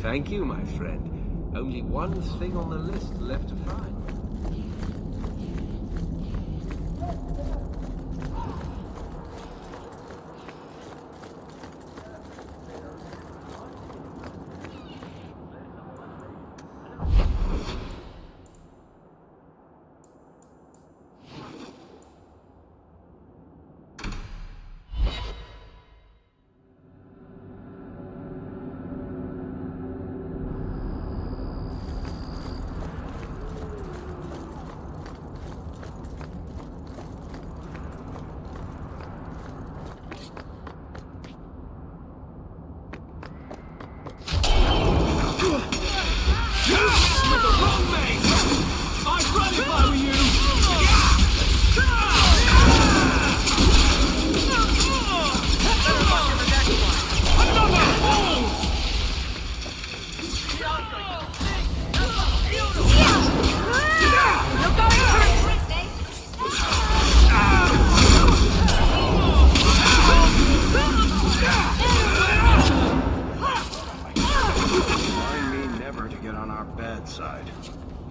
Thank you, my friend. Only one thing on the list left to find.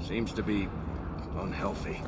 Seems to be unhealthy.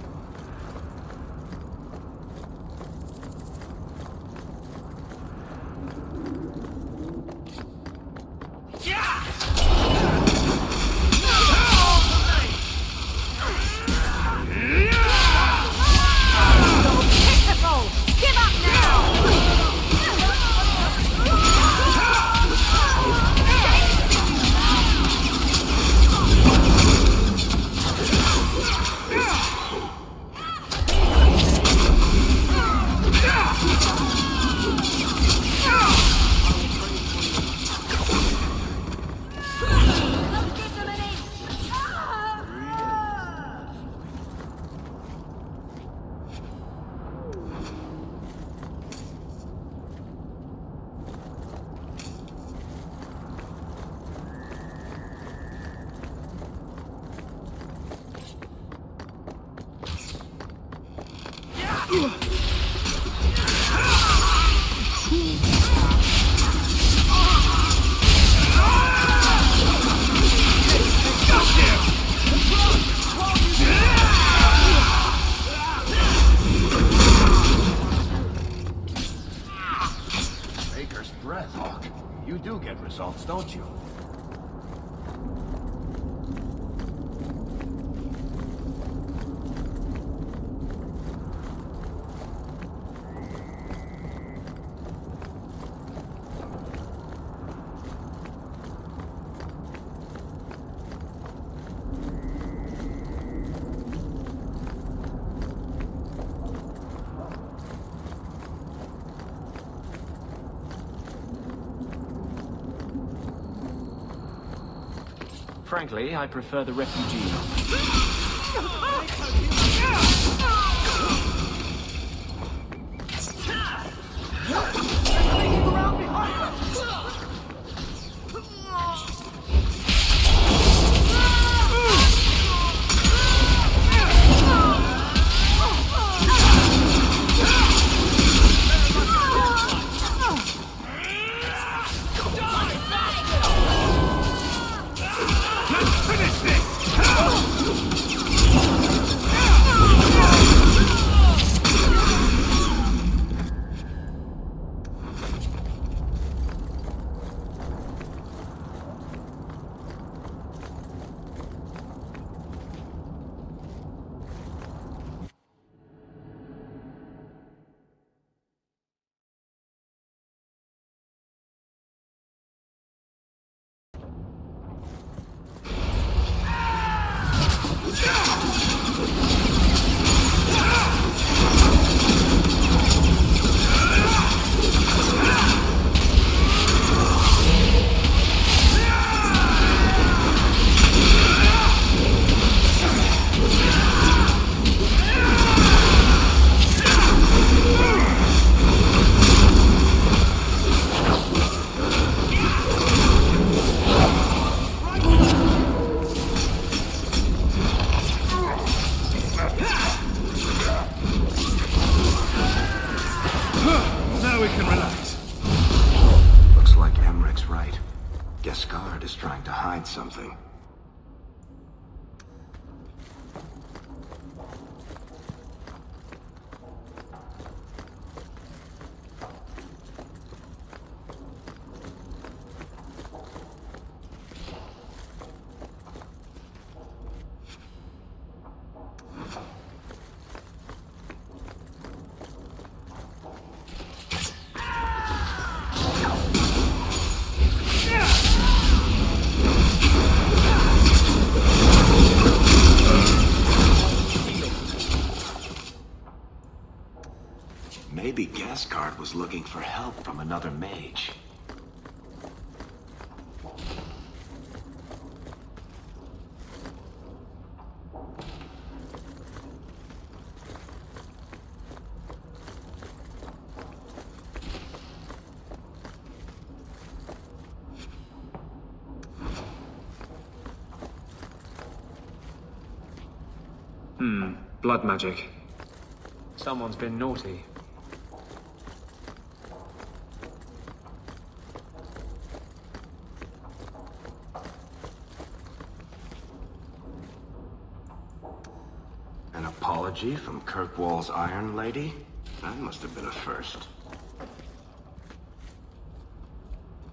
Breath, Hawke. You do get results, don't you? Frankly, I prefer the refugee. Finish this! Gascard is trying to hide something. Maybe Gascard was looking for help from another mage. Blood magic. Someone's been naughty. An apology from Kirkwall's Iron Lady? That must have been a first.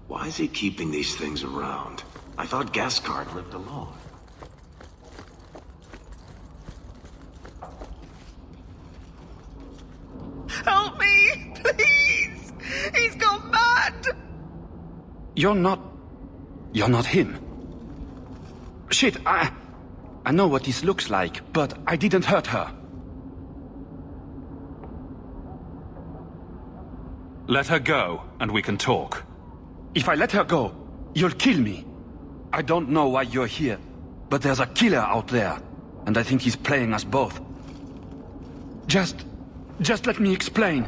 Why is he keeping these things around? I thought Gascard lived alone. Help me! Please! He's gone mad! You're not him. Shit, I know what this looks like, but I didn't hurt her. Let her go, and we can talk. If I let her go, you'll kill me. I don't know why you're here, but there's a killer out there, and I think he's playing us both. Just let me explain.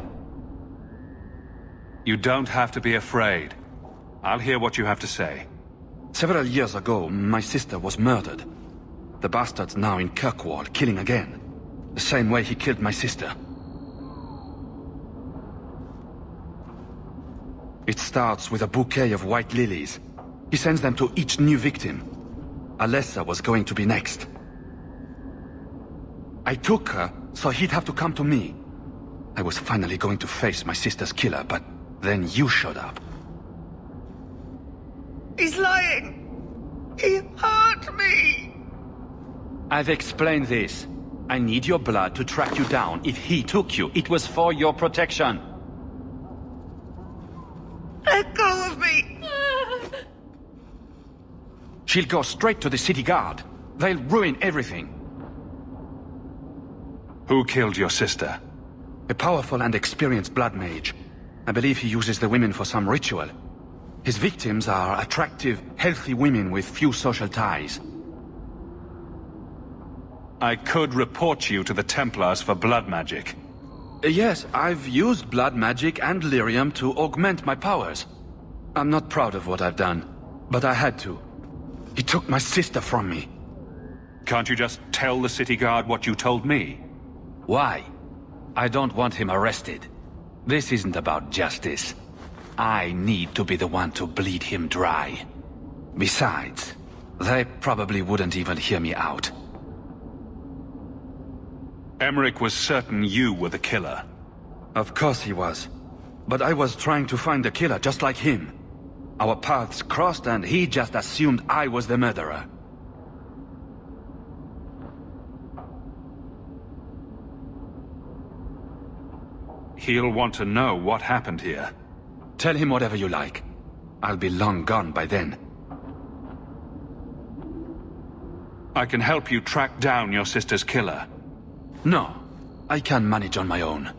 You don't have to be afraid. I'll hear what you have to say. Several years ago, my sister was murdered. The bastard's now in Kirkwall, killing again. The same way he killed my sister. It starts with a bouquet of white lilies. He sends them to each new victim. Alessa was going to be next. I took her, so he'd have to come to me. I was finally going to face my sister's killer, but then you showed up. He's lying! He hurt me! I've explained this. I need your blood to track you down. If he took you, it was for your protection. Let go of me! She'll go straight to the city guard. They'll ruin everything. Who killed your sister? A powerful and experienced blood mage. I believe he uses the women for some ritual. His victims are attractive, healthy women with few social ties. I could report you to the Templars for blood magic. Yes, I've used blood magic and lyrium to augment my powers. I'm not proud of what I've done, but I had to. He took my sister from me. Can't you just tell the city guard what you told me? Why? I don't want him arrested. This isn't about justice. I need to be the one to bleed him dry. Besides, they probably wouldn't even hear me out. Emmerich was certain you were the killer. Of course he was. But I was trying to find the killer just like him. Our paths crossed and he just assumed I was the murderer. He'll want to know what happened here. Tell him whatever you like. I'll be long gone by then. I can help you track down your sister's killer. No, I can manage on my own.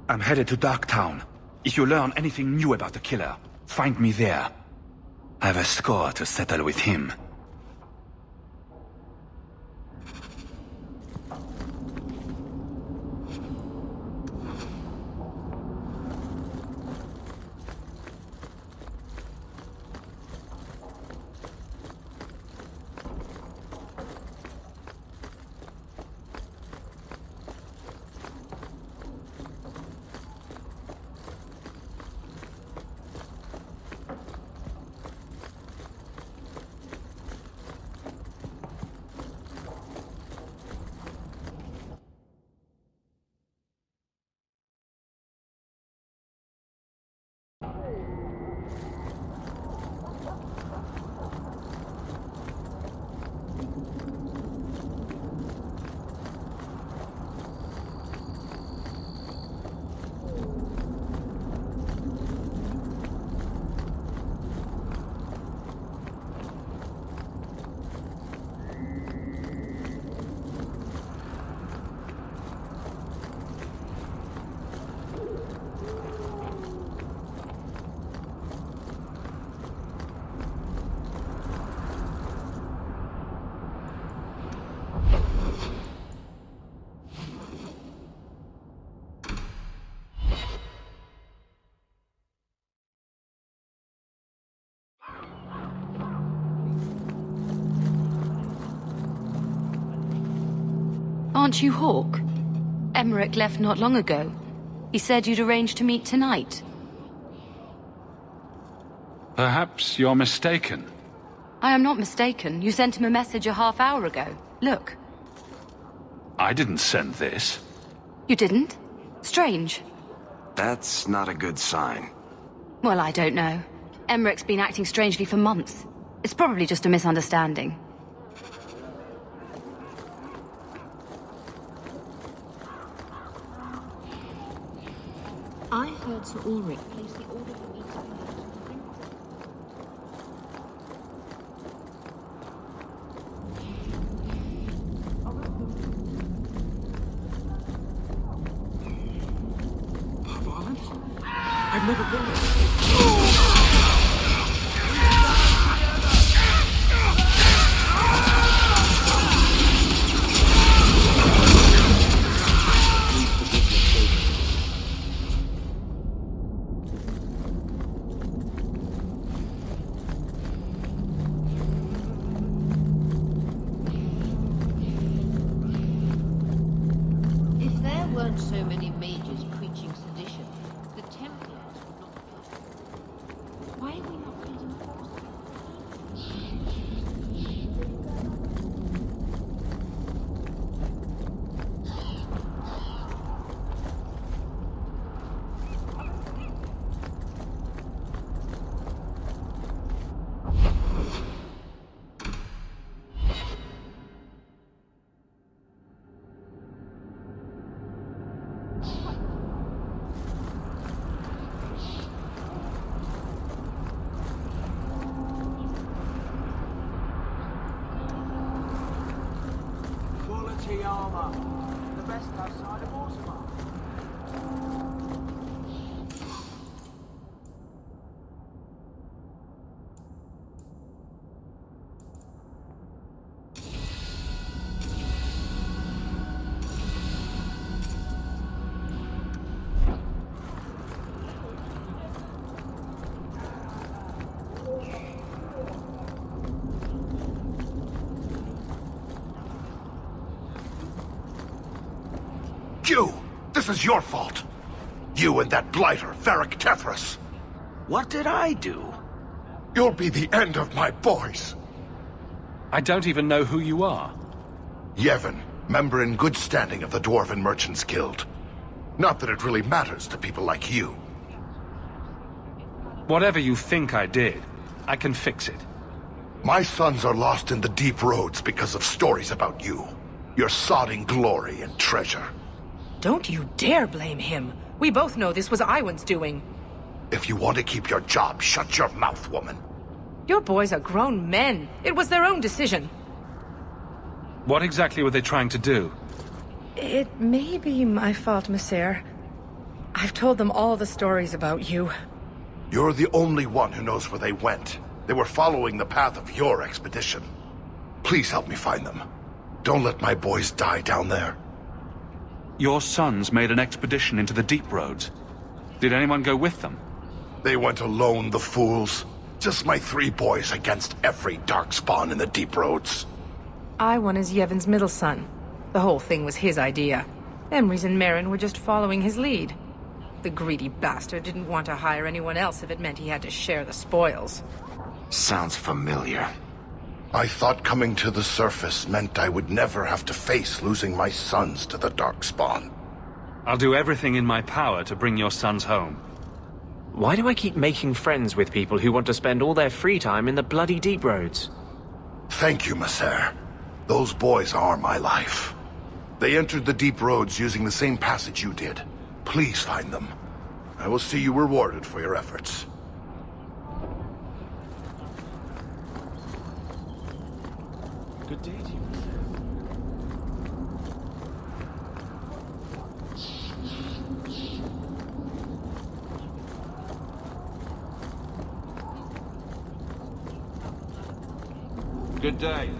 I'm headed to Darktown. If you learn anything new about the killer, find me there. I have a score to settle with him. Aren't you Hawke? Emmerich left not long ago. He said you'd arranged to meet tonight. Perhaps you're mistaken. I am not mistaken. You sent him a message a half hour ago. Look. I didn't send this. You didn't? Strange. That's not a good sign. Well, I don't know. Emmerich's been acting strangely for months. It's probably just a misunderstanding. I heard Sir Ulrich place the order for me to bring. I've never been there. If there weren't so many mages preaching sedition, the Templars would not be. Why are we not building forces? Quality armor. The best outside of Orzammar. You! This is your fault! You and that blighter, Varric Tethras! What did I do? You'll be the end of my boys! I don't even know who you are. Yevon, member in good standing of the Dwarven Merchants Guild. Not that it really matters to people like you. Whatever you think I did, I can fix it. My sons are lost in the deep roads because of stories about you. Your sodding glory and treasure. Don't you dare blame him. We both know this was Iwan's doing. If you want to keep your job, shut your mouth, woman. Your boys are grown men. It was their own decision. What exactly were they trying to do? It may be my fault, Monsieur. I've told them all the stories about you. You're the only one who knows where they went. They were following the path of your expedition. Please help me find them. Don't let my boys die down there. Your sons made an expedition into the deep roads. Did anyone go with them? They went alone, the fools. Just my 3 boys against every darkspawn in the deep roads. Iwan is Yevon's middle son. The whole thing was his idea. Emrys and Merrin were just following his lead. The greedy bastard didn't want to hire anyone else if it meant he had to share the spoils. Sounds familiar. I thought coming to the surface meant I would never have to face losing my sons to the darkspawn. I'll do everything in my power to bring your sons home. Why do I keep making friends with people who want to spend all their free time in the bloody deep roads? Thank you, Messer. Those boys are my life. They entered the deep roads using the same passage you did. Please find them. I will see you rewarded for your efforts. Good day to you. Good day.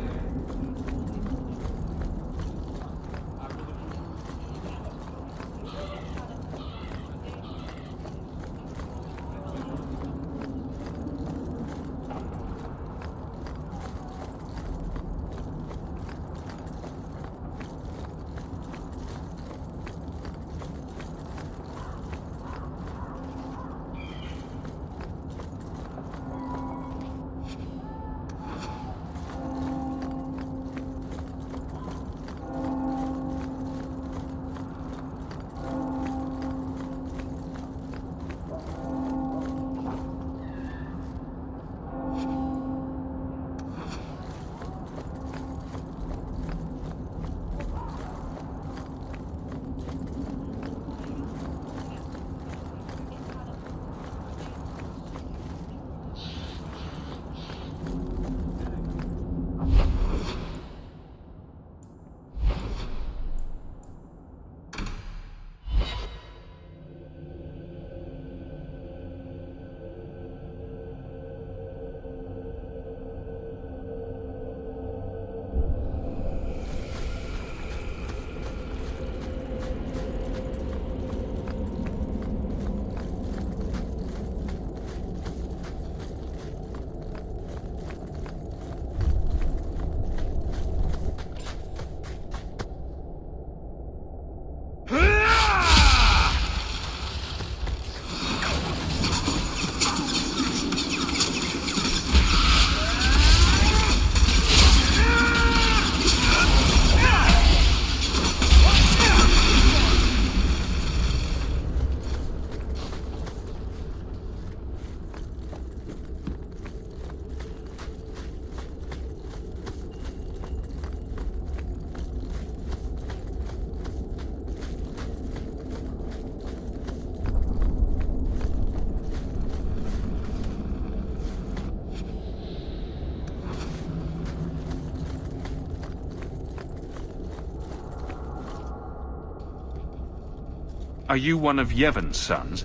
Are you one of Yevon's sons?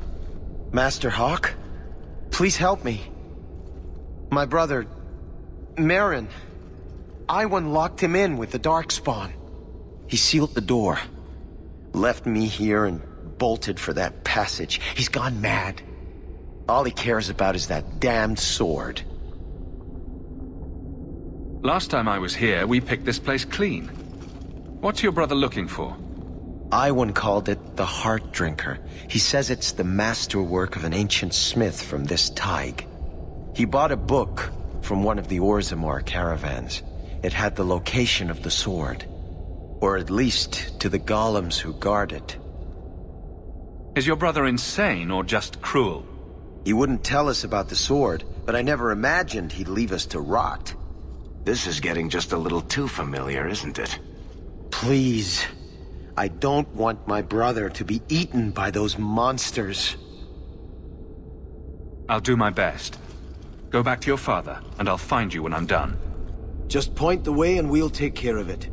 Master Hawke? Please help me. My brother, Merrin. Iwan locked him in with the darkspawn. He sealed the door. Left me here and bolted for that passage. He's gone mad. All he cares about is that damned sword. Last time I was here, we picked this place clean. What's your brother looking for? Iwan called it the Heart Drinker. He says it's the masterwork of an ancient smith from this Tig. He bought a book from one of the Orzammar caravans. It had the location of the sword. Or at least to the golems who guard it. Is your brother insane or just cruel? He wouldn't tell us about the sword, but I never imagined he'd leave us to rot. This is getting just a little too familiar, isn't it? Please. I don't want my brother to be eaten by those monsters. I'll do my best. Go back to your father, and I'll find you when I'm done. Just point the way and we'll take care of it.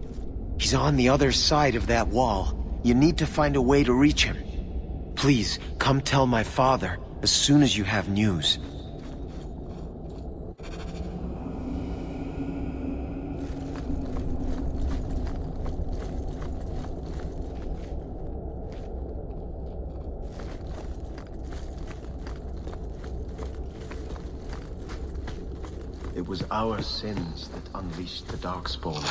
He's on the other side of that wall. You need to find a way to reach him. Please, come tell my father as soon as you have news. It was our sins that unleashed the darkspawn.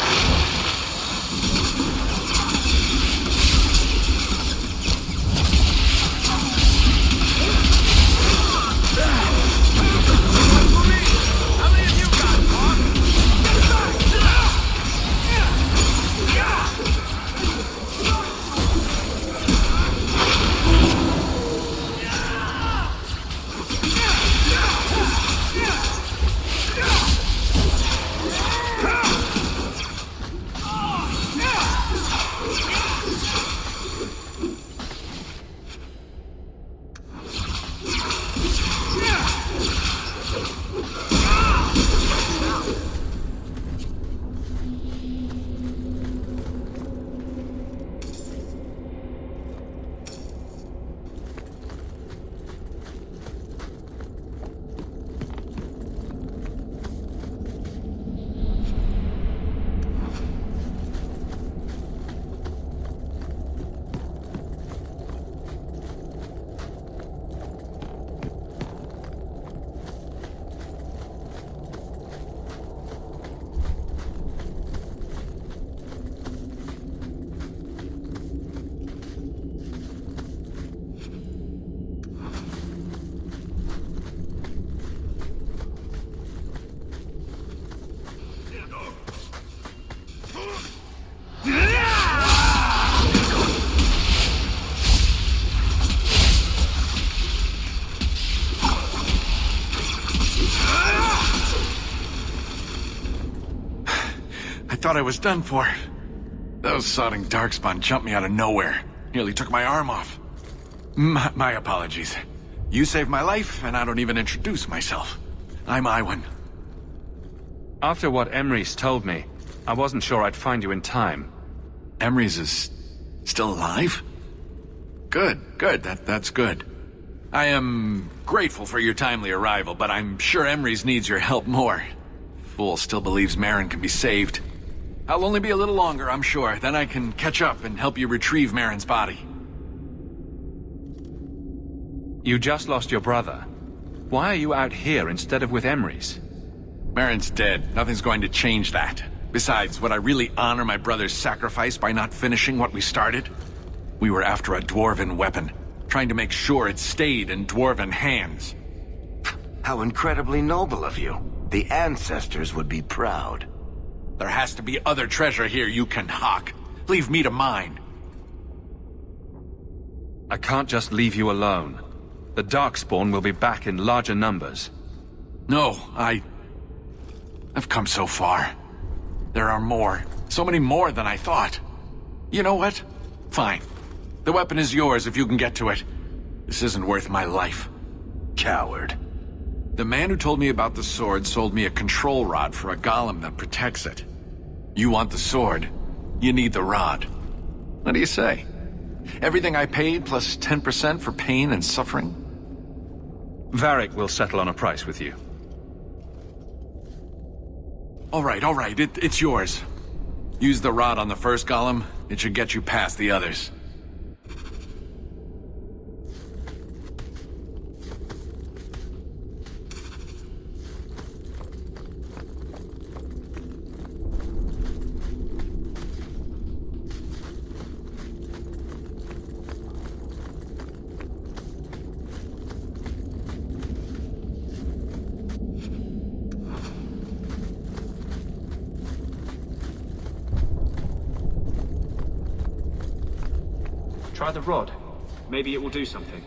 Thought I was done for. Those sodding darkspawn jumped me out of nowhere. Nearly took my arm off. My apologies. You saved my life, and I don't even introduce myself. I'm Iwan. After what Emrys told me, I wasn't sure I'd find you in time. Emrys is still alive? Good. That's good. I am grateful for your timely arrival, but I'm sure Emrys needs your help more. Fool still believes Merrin can be saved. I'll only be a little longer, I'm sure. Then I can catch up and help you retrieve Merrin's body. You just lost your brother. Why are you out here instead of with Emrys? Merrin's dead. Nothing's going to change that. Besides, would I really honor my brother's sacrifice by not finishing what we started? We were after a dwarven weapon, trying to make sure it stayed in dwarven hands. How incredibly noble of you. The ancestors would be proud. There has to be other treasure here you can hawk. Leave me to mine. I can't just leave you alone. The darkspawn will be back in larger numbers. No, I've come so far. There are more. So many more than I thought. You know what? Fine. The weapon is yours if you can get to it. This isn't worth my life. Coward. The man who told me about the sword sold me a control rod for a golem that protects it. You want the sword, you need the rod. What do you say? Everything I paid plus 10% for pain and suffering? Varric will settle on a price with you. All right, it's yours. Use the rod on the first golem. It should get you past the others. Try the rod. Maybe it will do something.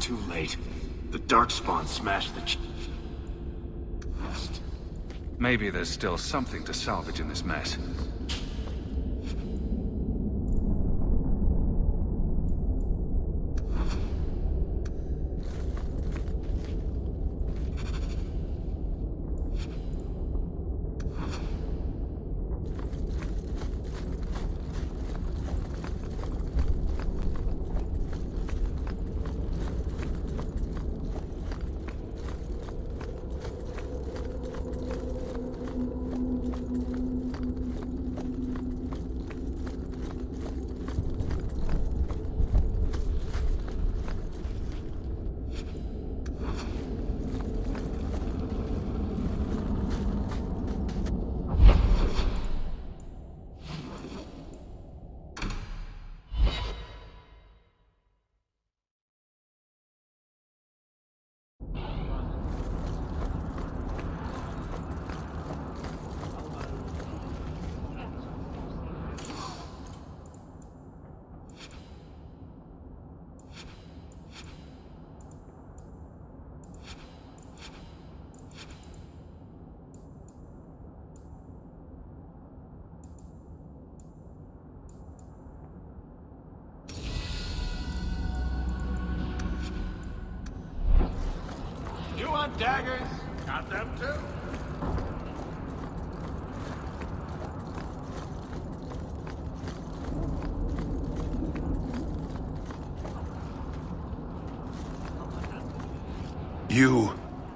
Too late. The darkspawn smashed the Maybe there's still something to salvage in this mess. daggers. Got them too.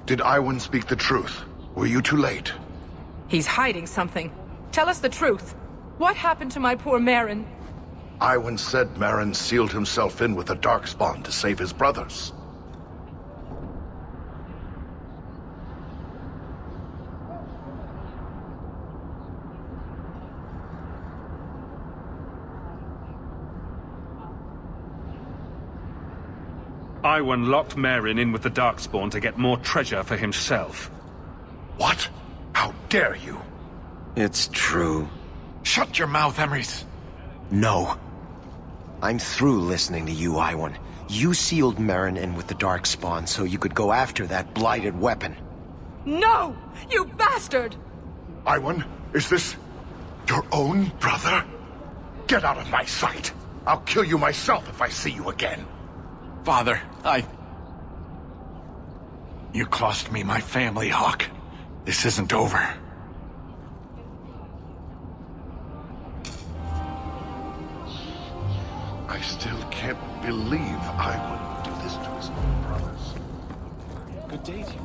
Did Iwan speak the truth? Were you too late? He's hiding something. Tell us the truth. What happened to my poor Merrin? Iwan said Merrin sealed himself in with a darkspawn to save his brothers. Iwan locked Merrin in with the darkspawn to get more treasure for himself. What? How dare you? It's true. Shut your mouth, Emrys. No. I'm through listening to you, Iwan. You sealed Merrin in with the darkspawn so you could go after that blighted weapon. No! You bastard! Iwan, is this your own brother? Get out of my sight! I'll kill you myself if I see you again. Father, You cost me my family, Hawke. This isn't over. I still can't believe Iwan would do this to his own brothers. Good day to you.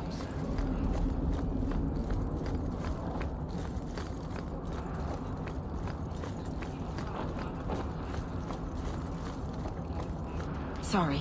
Sorry.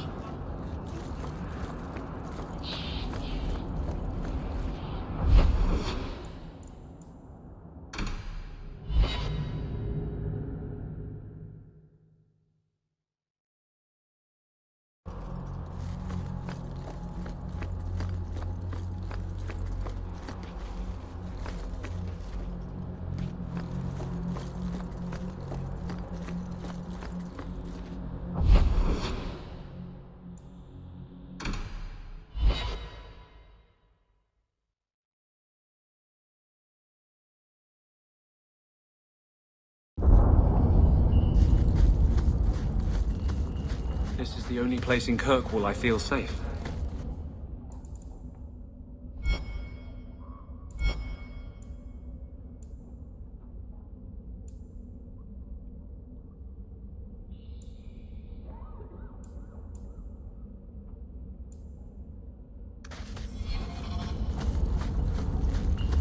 This is the only place in Kirkwall I feel safe.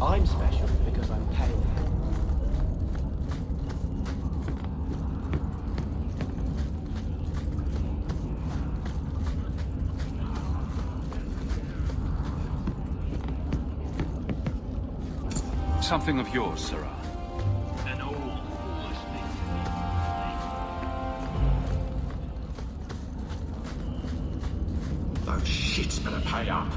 I'm special because I'm pale. Something of yours, Sarah. An old foolish thing. Those shits better pay up.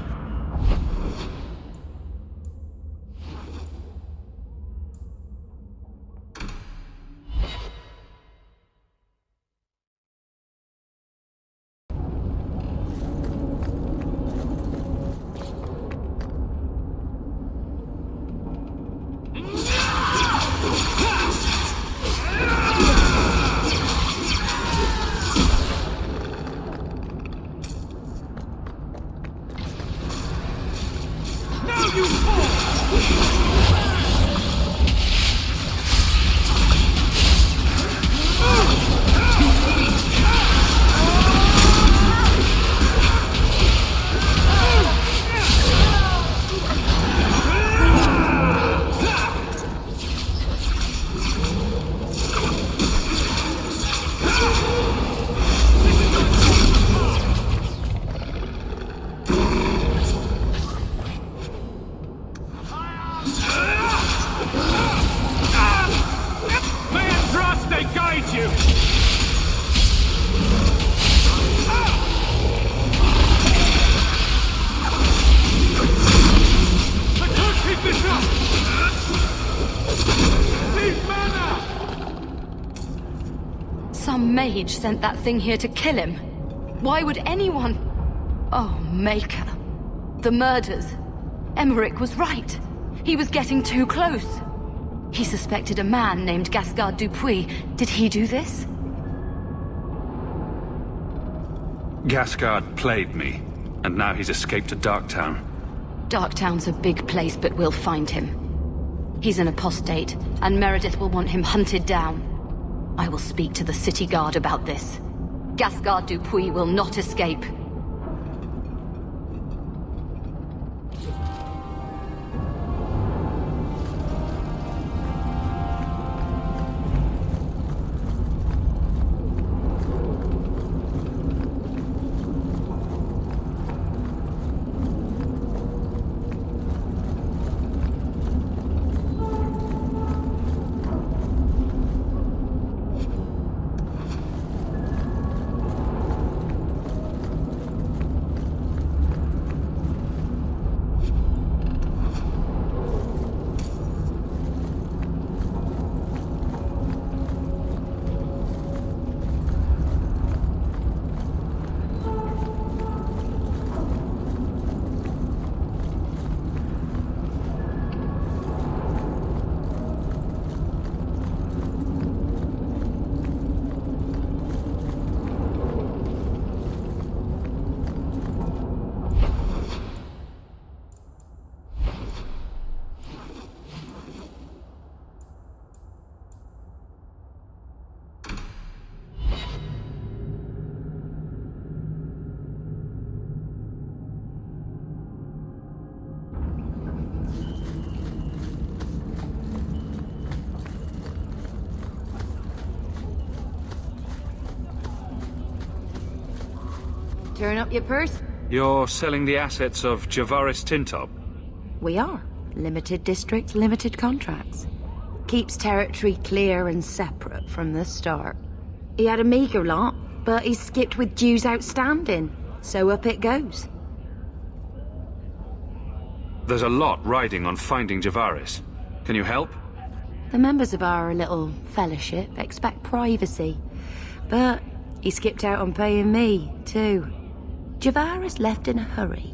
Some mage sent that thing here to kill him. Why would anyone... Oh, Maker. The murders. Emmerich was right. He was getting too close. He suspected a man named Gascard Dupuis. Did he do this? Gascard played me, and now he's escaped to Darktown. Darktown's a big place, but we'll find him. He's an apostate, and Meredith will want him hunted down. I will speak to the city guard about this. Gasgard Dupuis will not escape. Turn up your purse? You're selling the assets of Javaris Tintop? We are. Limited districts, limited contracts. Keeps territory clear and separate from the start. He had a meager lot, but he skipped with dues outstanding, so up it goes. There's a lot riding on finding Javaris. Can you help? The members of our little fellowship expect privacy, but he skipped out on paying me, too. Javaris left in a hurry.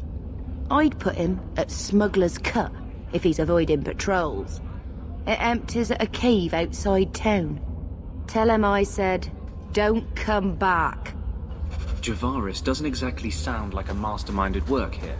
I'd put him at Smuggler's Cut if he's avoiding patrols. It empties at a cave outside town. Tell him I said, don't come back. Javaris doesn't exactly sound like a mastermind at work here.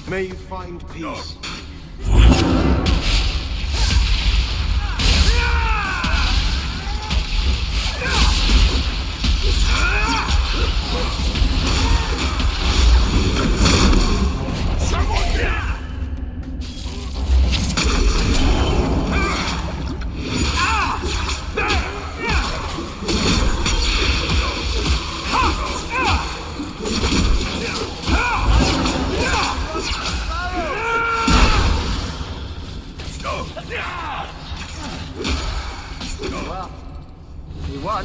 May you find peace. Well, you won.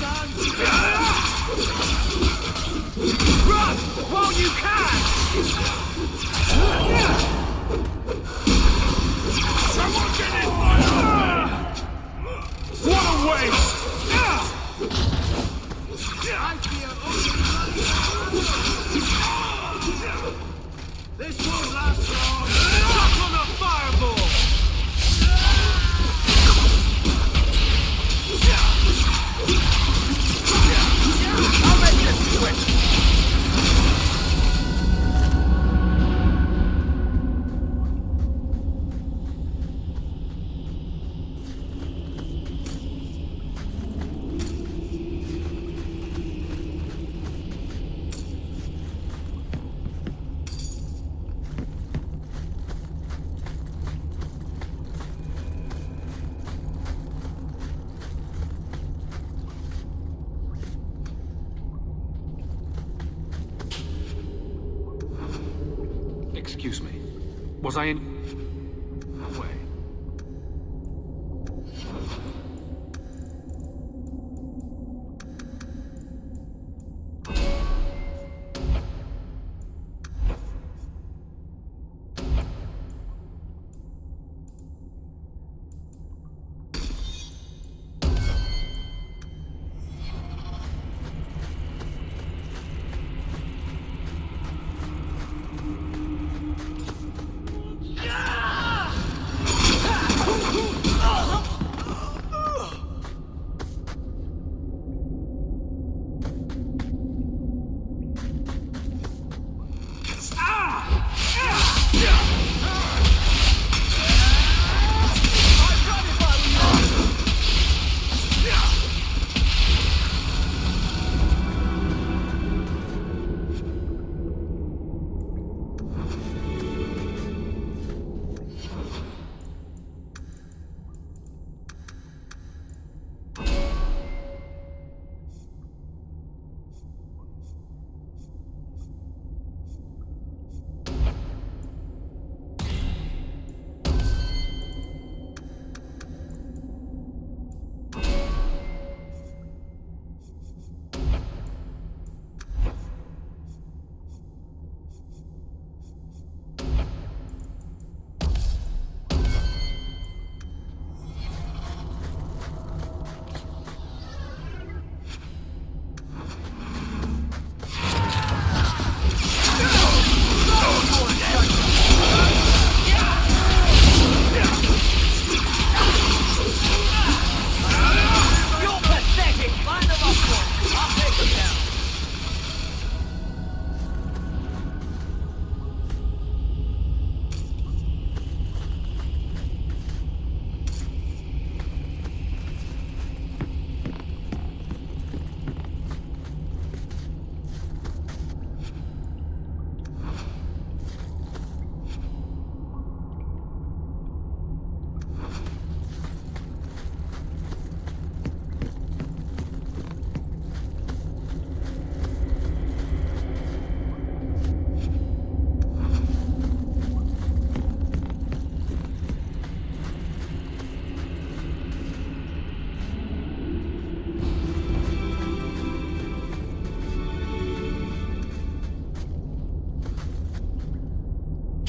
son! Run while you can! Someone get in my What a waste! This won't last long! Shot on a fireball! I'll make this quick! Excuse me. Was I in... way?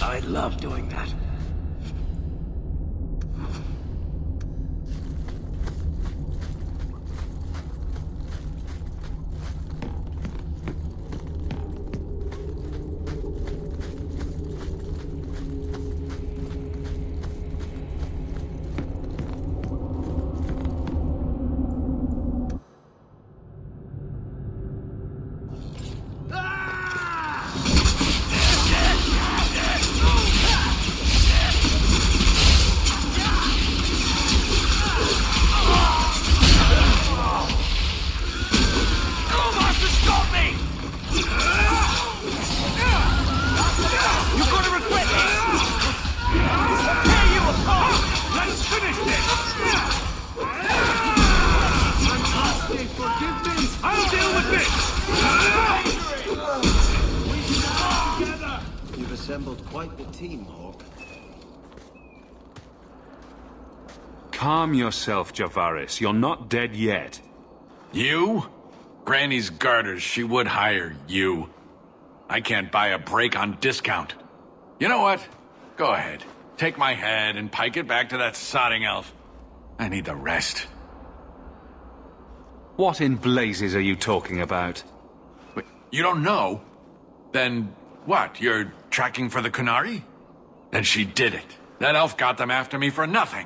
I love doing that. Assembled quite the team, Hawke. Calm yourself, Javaris. You're not dead yet. You? Granny's garters, she would hire you. I can't buy a break on discount. You know what? Go ahead. Take my head and pike it back to that sodding elf. I need the rest. What in blazes are you talking about? Wait, you don't know? Then what? You're tracking for the Kunari? Then she did it. That elf got them after me for nothing.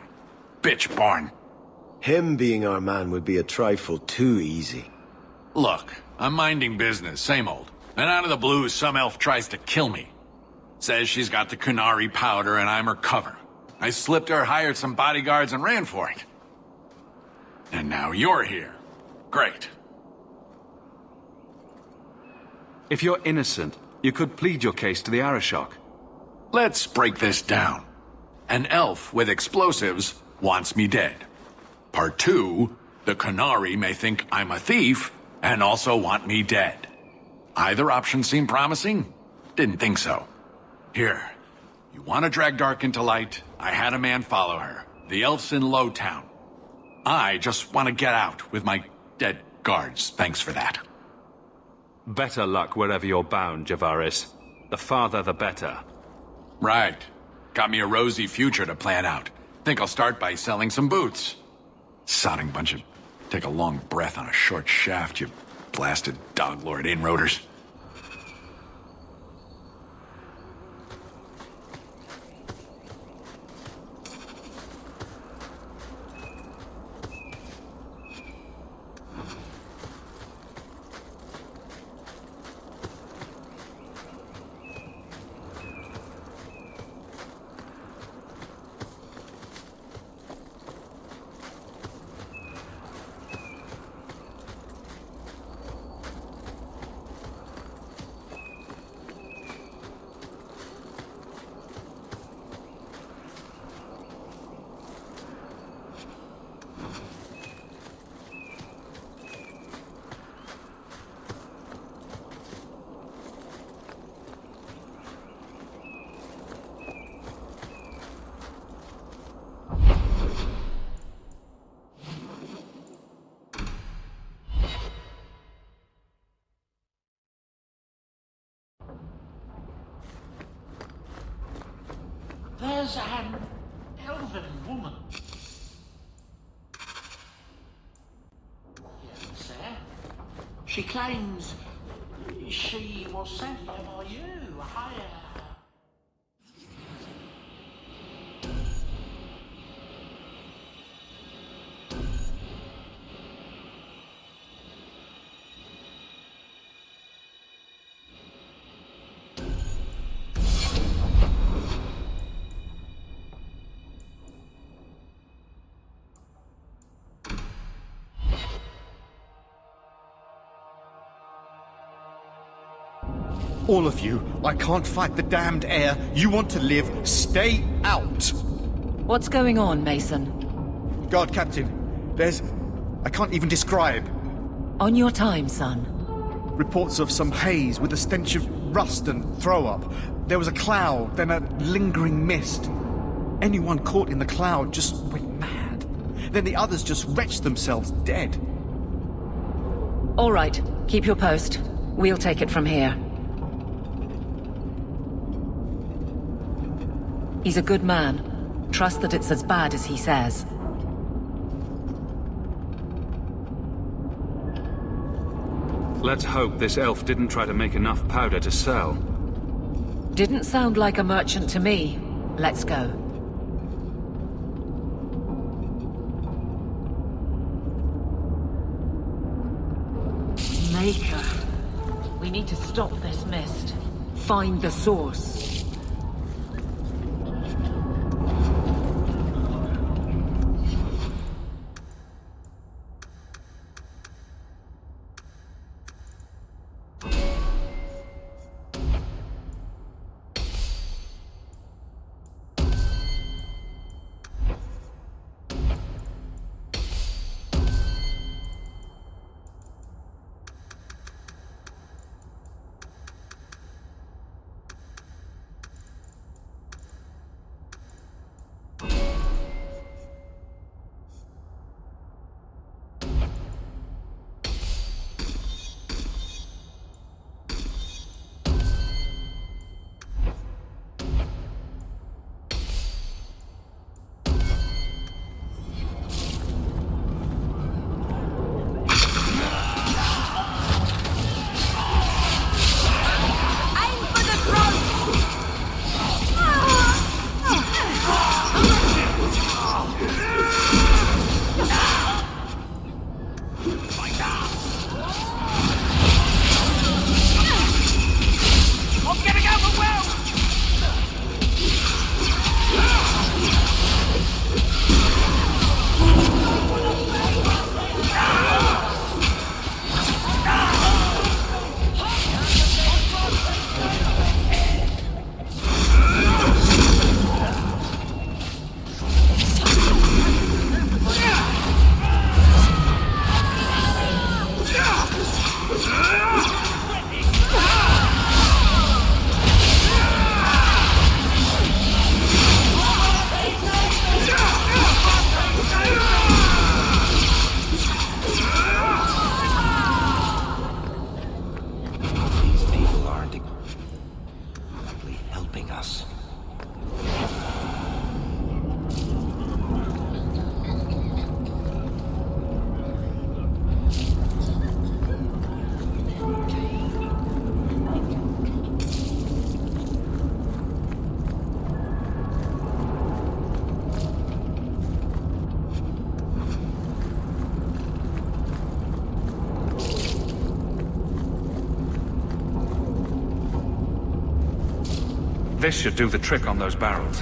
Bitch born. Him being our man would be a trifle too easy. Look, I'm minding business, same old. And out of the blue, some elf tries to kill me. Says she's got the Kunari powder and I'm her cover. I slipped her, hired some bodyguards, and ran for it. And now you're here. Great. If you're innocent, you could plead your case to the Arashok. Let's break this down. An elf with explosives wants me dead. Part 2, the Kunari may think I'm a thief and also want me dead. Either option seem promising? Didn't think so. Here, you want to drag Dark into light? I had a man follow her. The elf's in Lowtown. I just want to get out with my dead guards. Thanks for that. Better luck wherever you're bound, Javaris. The farther, the better. Right. Got me a rosy future to plan out. Think I'll start by selling some boots. Sodding bunch of... Take a long breath on a short shaft, you blasted doglord inroaders. There's an elven woman. Yes, sir. She claims she was sent here by you. All of you, I can't fight the damned air. You want to live, stay out! What's going on, Mason? Guard Captain, there's... I can't even describe. On your time, son. Reports of some haze with a stench of rust and throw-up. There was a cloud, then a lingering mist. Anyone caught in the cloud just went mad. Then the others just wretched themselves dead. All right, keep your post. We'll take it from here. He's a good man. Trust that it's as bad as he says. Let's hope this elf didn't try to make enough powder to sell. Didn't sound like a merchant to me. Let's go. Maker. We need to stop this mist. Find the source. This should do the trick on those barrels.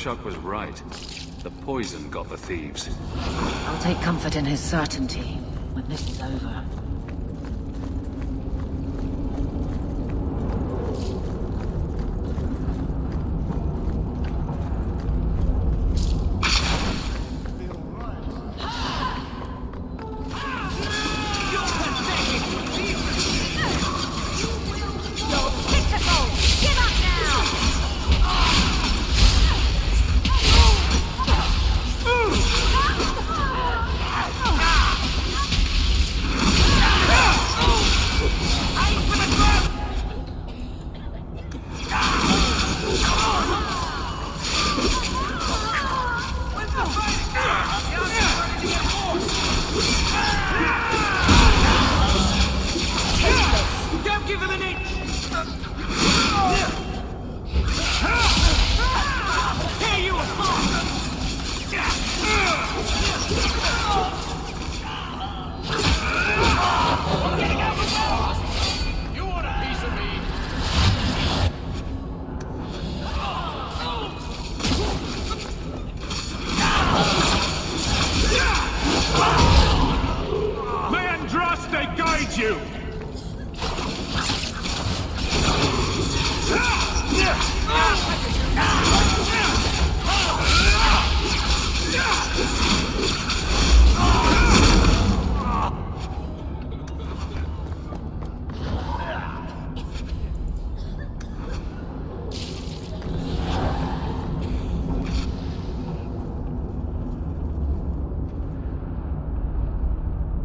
Hawke was right. The poison got the thieves. I'll take comfort in his certainty when this is over.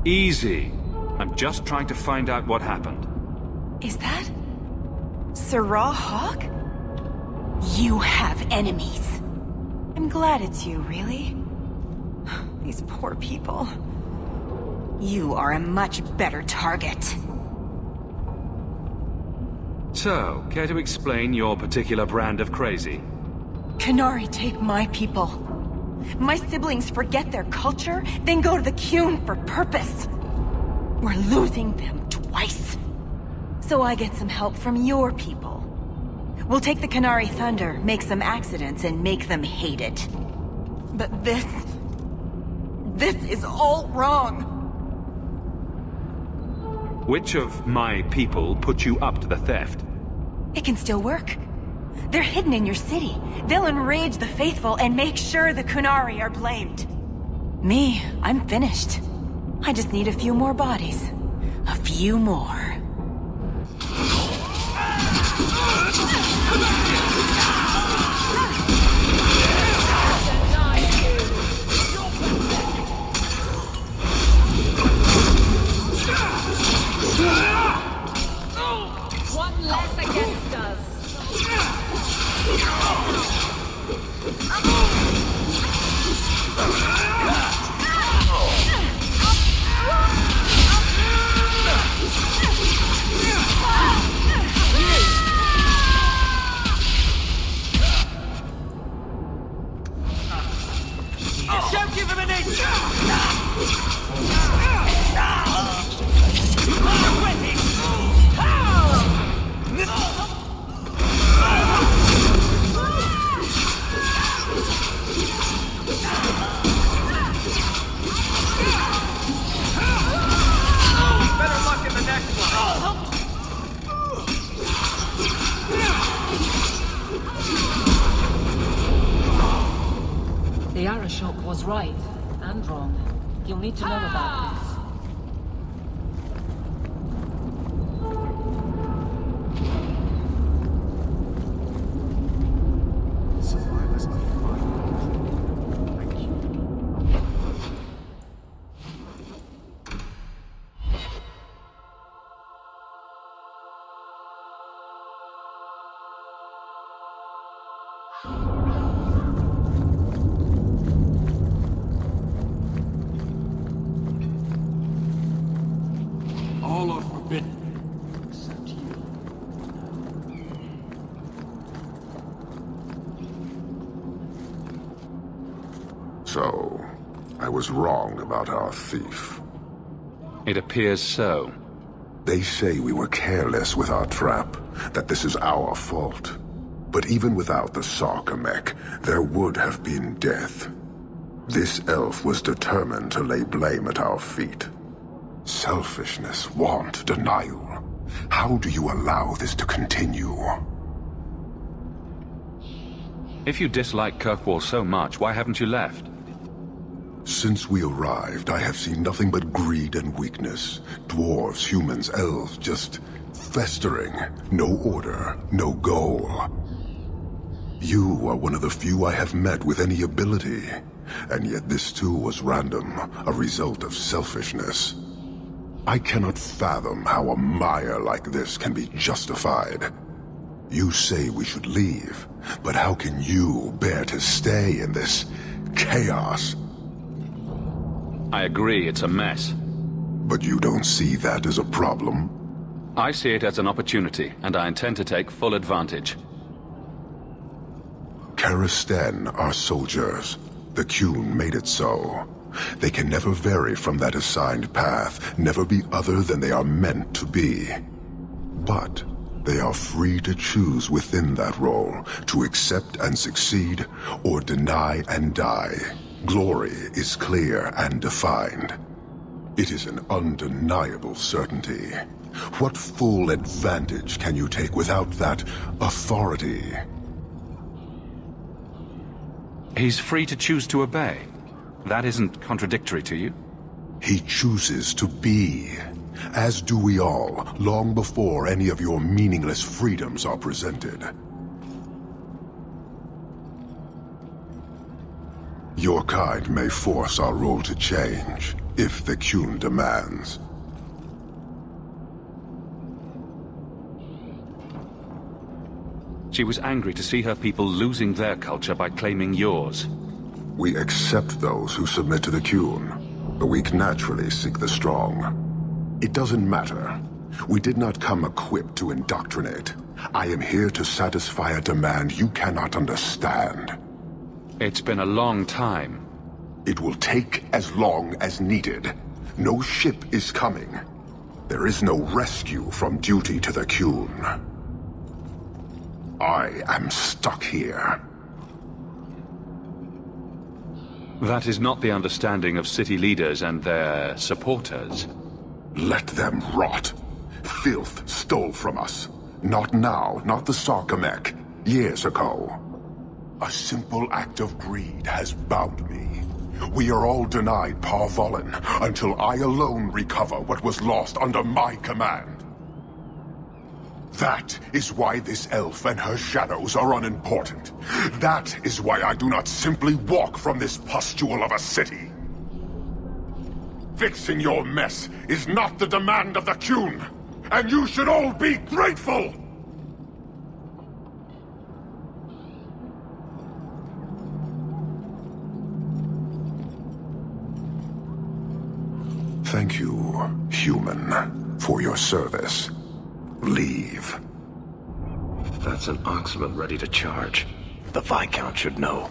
Easy. I'm just trying to find out what happened. Is that Sirrah Hawke? You have enemies. I'm glad it's you, really. These poor people. You are a much better target. So, care to explain your particular brand of crazy? Qunari take my people. My siblings forget their culture, then go to the Qun for purpose. We're losing them twice. So I get some help from your people. We'll take the Qunari Thunder, make some accidents, and make them hate it. But this is all wrong. Which of my people put you up to the theft? It can still work. They're hidden in your city. They'll enrage the faithful and make sure the Qunari are blamed. Me, I'm finished. I just need a few more bodies. A few more. One less against us. was right and wrong. You'll need to know about this. All are forbidden. Except you. So, I was wrong about our thief. It appears so. They say we were careless with our trap, that this is our fault. But even without the Sarkamek, there would have been death. This elf was determined to lay blame at our feet. Selfishness, want, denial. How do you allow this to continue? If you dislike Kirkwall so much, why haven't you left? Since we arrived, I have seen nothing but greed and weakness. Dwarves, humans, elves, just festering. No order, no goal. You are one of the few I have met with any ability. And yet this too was random, a result of selfishness. I cannot fathom how a mire like this can be justified. You say we should leave, but how can you bear to stay in this chaos? I agree, it's a mess. But you don't see that as a problem? I see it as an opportunity, and I intend to take full advantage. Karisten are soldiers. The Qun made it so. They can never vary from that assigned path, never be other than they are meant to be. But they are free to choose within that role, to accept and succeed, or deny and die. Glory is clear and defined. It is an undeniable certainty. What full advantage can you take without that authority? He's free to choose to obey. That isn't contradictory to you? He chooses to be. As do we all, long before any of your meaningless freedoms are presented. Your kind may force our role to change, if the Qun demands. She was angry to see her people losing their culture by claiming yours. We accept those who submit to the Qun. The weak naturally seek the strong. It doesn't matter. We did not come equipped to indoctrinate. I am here to satisfy a demand you cannot understand. It's been a long time. It will take as long as needed. No ship is coming. There is no rescue from duty to the Qun. I am stuck here. That is not the understanding of city leaders and their supporters. Let them rot. Filth stole from us. Not now, not the Sarkamek. Years ago. A simple act of greed has bound me. We are all denied Parvolin until I alone recover what was lost under my command. That is why this elf and her shadows are unimportant. That is why I do not simply walk from this pustule of a city. Fixing your mess is not the demand of the Qun, and you should all be grateful! Thank you, human, for your service. Leave. That's an Oxman ready to charge. The Viscount should know.